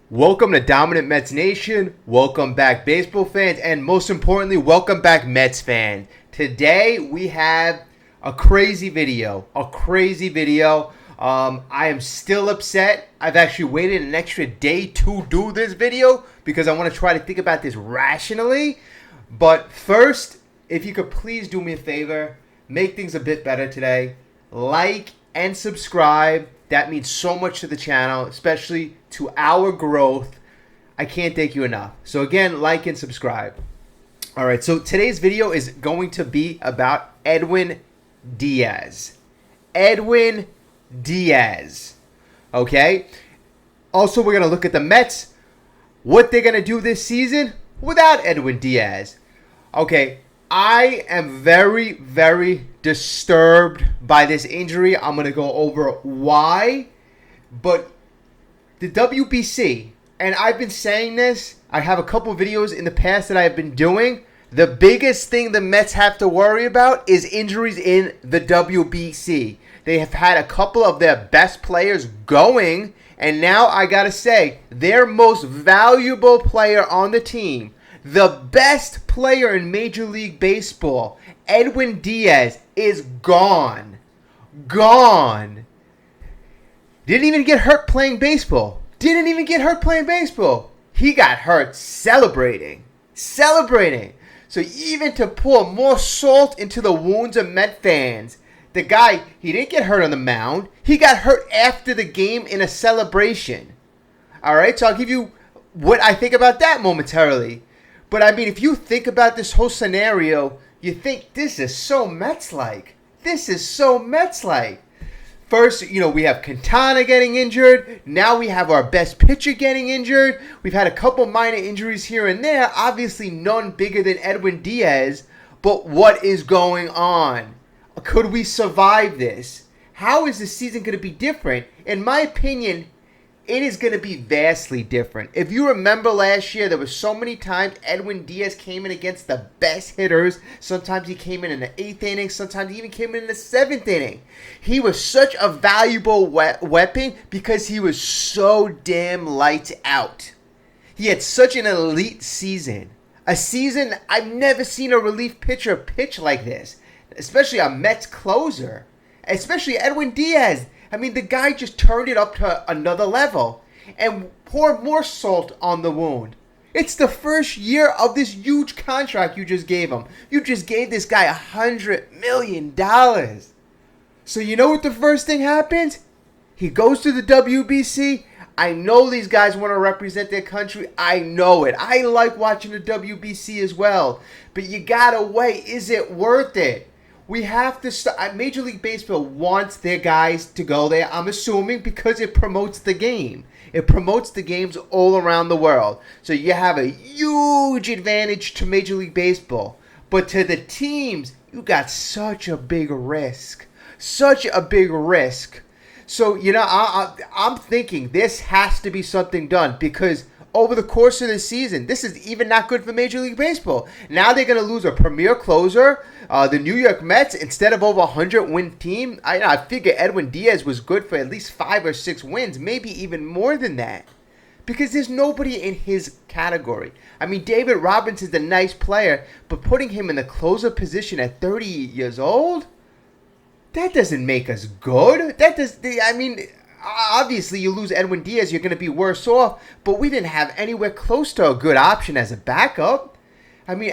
Welcome to Dominant Mets Nation. Welcome back, baseball fans, and most importantly, welcome back, Mets fans. Today we have a crazy video. I am still upset. I've actually waited an extra day to do this video because I want to try to think about this rationally. But first, if you could please do me a favor, make things a bit better today. Like and subscribe. That means so much to the channel, especially to our growth. I can't thank you enough. So again, like and subscribe. All right, so today's video is going to be about Edwin Diaz. Edwin Diaz. Okay? Also, we're going to look at the Mets, what they're going to do this season without Edwin Diaz. Okay, I am very, very disturbed by this injury. I'm going to go over why. But the WBC, and I've been saying this, I have a couple videos in the past that I've been doing. The biggest thing the Mets have to worry about is injuries in the WBC. They have had a couple of their best players going, and now I got to say, their most valuable player on the team, the best player in Major League Baseball, Edwin Diaz, is gone. Gone. Didn't even get hurt playing baseball. He got hurt celebrating. So even to pour more salt into the wounds of Met fans, the guy, he didn't get hurt on the mound. He got hurt after the game in a celebration. All right, so I'll give you what I think about that momentarily. But, I mean, if you think about this whole scenario, you think this is so Mets-like. First, we have Quintana getting injured. Now we have our best pitcher getting injured. We've had a couple minor injuries here and there. Obviously, none bigger than Edwin Diaz. But what is going on? Could we survive this? How is the season going to be different? In my opinion, it is going to be vastly different. If you remember last year, there were so many times Edwin Diaz came in against the best hitters. Sometimes he came in the 8th inning. Sometimes he even came in the 7th inning. He was such a valuable weapon because he was so damn lights out. He had such an elite season. A season I've never seen a relief pitcher pitch like this. Especially a Mets closer. Especially Edwin Diaz. I mean, the guy just turned it up to another level and poured more salt on the wound. It's the first year of this huge contract you just gave him. You just gave this guy $100 million. So you know what the first thing happens? He goes to the WBC. I know these guys want to represent their country. I know it. I like watching the WBC as well. But you gotta weigh, is it worth it? We have to start. Major League Baseball wants their guys to go there, I'm assuming, because it promotes the game. It promotes the games all around the world. So you have a huge advantage to Major League Baseball. But to the teams, you got such a big risk. So, I'm thinking this has to be something done because over the course of the season, this is even not good for Major League Baseball. Now they're going to lose a premier closer. The New York Mets, instead of over 100-win team, I figure Edwin Diaz was good for at least 5 or 6 wins, maybe even more than that. Because there's nobody in his category. I mean, David Robinson's a nice player, but putting him in the closer position at 30 years old, that doesn't make us good. Obviously, you lose Edwin Diaz, you're going to be worse off. But we didn't have anywhere close to a good option as a backup. I mean,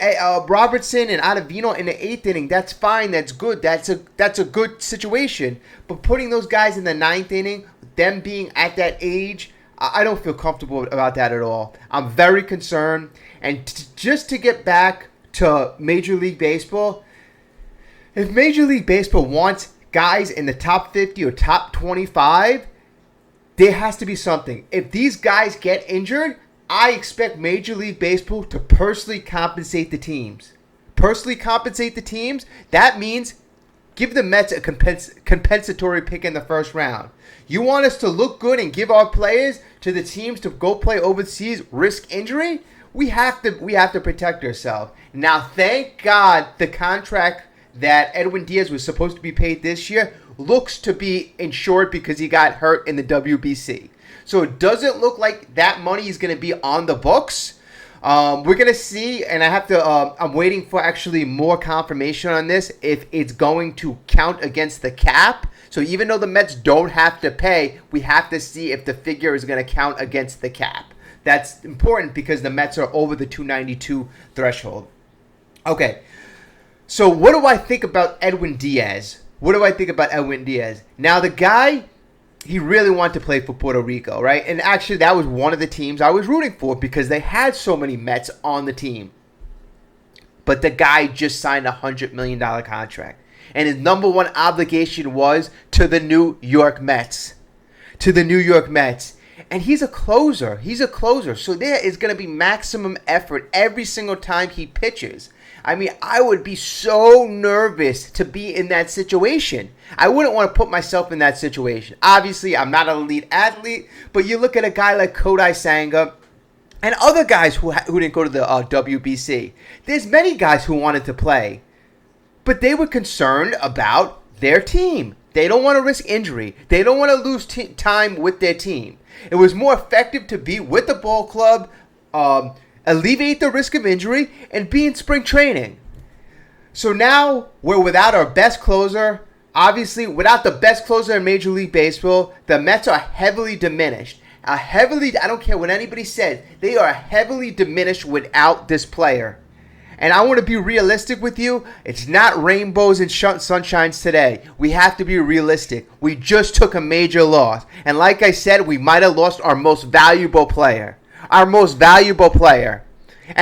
Robertson and Ottavino in the 8th inning, that's fine, that's good. That's a good situation. But putting those guys in the 9th inning, them being at that age, I don't feel comfortable about that at all. I'm very concerned. And just to get back to Major League Baseball, if Major League Baseball wants guys in the top 50 or top 25, there has to be something. If these guys get injured, I expect Major League Baseball to personally compensate the teams. That means give the Mets a compensatory pick in the first round. You want us to look good and give our players to the teams to go play overseas, risk injury? We have to protect ourselves. Now, thank God the contract that Edwin Diaz was supposed to be paid this year looks to be insured because he got hurt in the WBC. So it doesn't look like that money is going to be on the books. We're going to see, and I'm waiting for actually more confirmation on this, if it's going to count against the cap. So even though the Mets don't have to pay, we have to see if the figure is going to count against the cap. That's important because the Mets are over the 292 threshold. Okay, so what do I think about Edwin Diaz? Now, the guy, he really wanted to play for Puerto Rico, right? And actually, that was one of the teams I was rooting for because they had so many Mets on the team. But the guy just signed a $100 million contract. And his number one obligation was to the New York Mets. And he's a closer. So there is going to be maximum effort every single time he pitches. I mean, I would be so nervous to be in that situation. I wouldn't want to put myself in that situation. Obviously, I'm not an elite athlete, but you look at a guy like Kodai Senga and other guys who didn't go to the WBC. There's many guys who wanted to play, but they were concerned about their team. They don't want to risk injury. They don't want to lose time with their team. It was more effective to be with the ball club, alleviate the risk of injury, and be in spring training. So now we're without our best closer. Obviously, without the best closer in Major League Baseball, the Mets are heavily diminished. I don't care what anybody says, they are heavily diminished without this player. And I want to be realistic with you. It's not rainbows and sunshines today. We have to be realistic. We just took a major loss. And like I said, we might have lost our most valuable player. And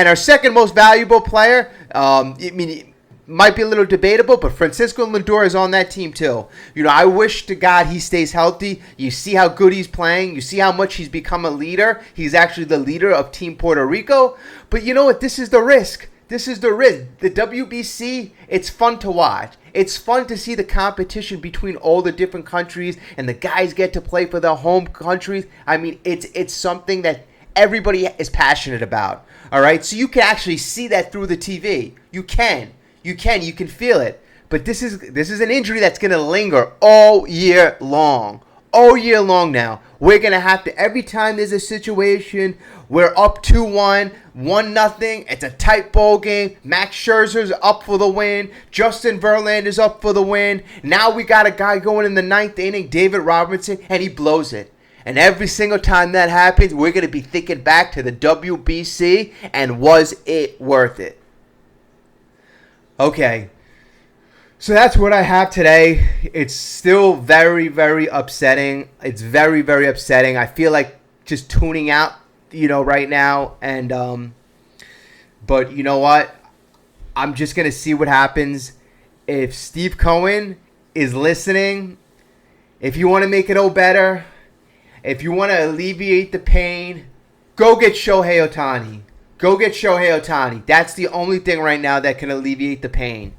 our second most valuable player, it might be a little debatable, but Francisco Lindor is on that team too. You know, I wish to God he stays healthy. You see how good he's playing. You see how much he's become a leader. He's actually the leader of Team Puerto Rico. But you know what? This is the risk. The WBC, it's fun to watch. It's fun to see the competition between all the different countries, and the guys get to play for their home countries. I mean, it's something that everybody is passionate about. All right, so you can actually see that through the TV. You can feel it. But this is an injury that's going to linger all year long. Now. We're going to have to, every time there's a situation, we're up 2-1, 1-0, it's a tight ball game. Max Scherzer's up for the win. Justin Verlander's up for the win. Now we got a guy going in the ninth inning, David Robertson, and he blows it. And every single time that happens, we're going to be thinking back to the WBC and was it worth it? Okay. So that's what I have today. It's still very, very upsetting. It's very, very upsetting. I feel like just tuning out, right now. And, but you know what? I'm just going to see what happens. If Steve Cohen is listening, if you want to make it all better, if you want to alleviate the pain, go get Shohei Ohtani. That's the only thing right now that can alleviate the pain.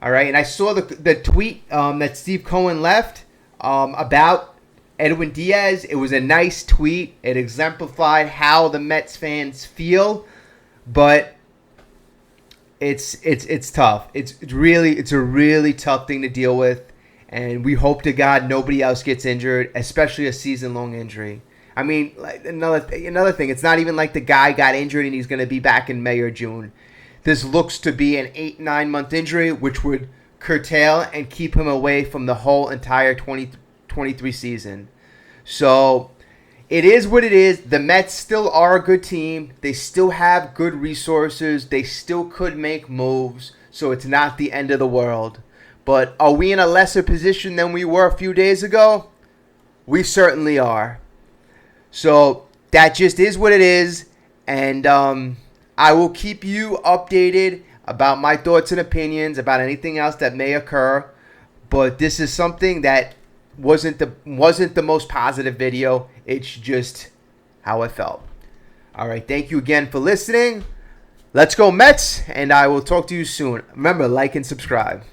All right, and I saw the tweet that Steve Cohen left about Edwin Diaz. It was a nice tweet. It exemplified how the Mets fans feel, but it's tough. It's a really tough thing to deal with, and we hope to God nobody else gets injured, especially a season-long injury. I mean, like, another thing. It's not even like the guy got injured and he's going to be back in May or June. This looks to be an 8-9 month injury, which would curtail and keep him away from the whole entire 2023 season. So it is what it is. The Mets still are a good team. They still have good resources. They still could make moves. So it's not the end of the world. But are we in a lesser position than we were a few days ago? We certainly are. So that just is what it is. And I will keep you updated about my thoughts and opinions about anything else that may occur. But this is something that wasn't the most positive video. It's just how I felt. All right, thank you again for listening. Let's go Mets, and I will talk to you soon. Remember, like and subscribe.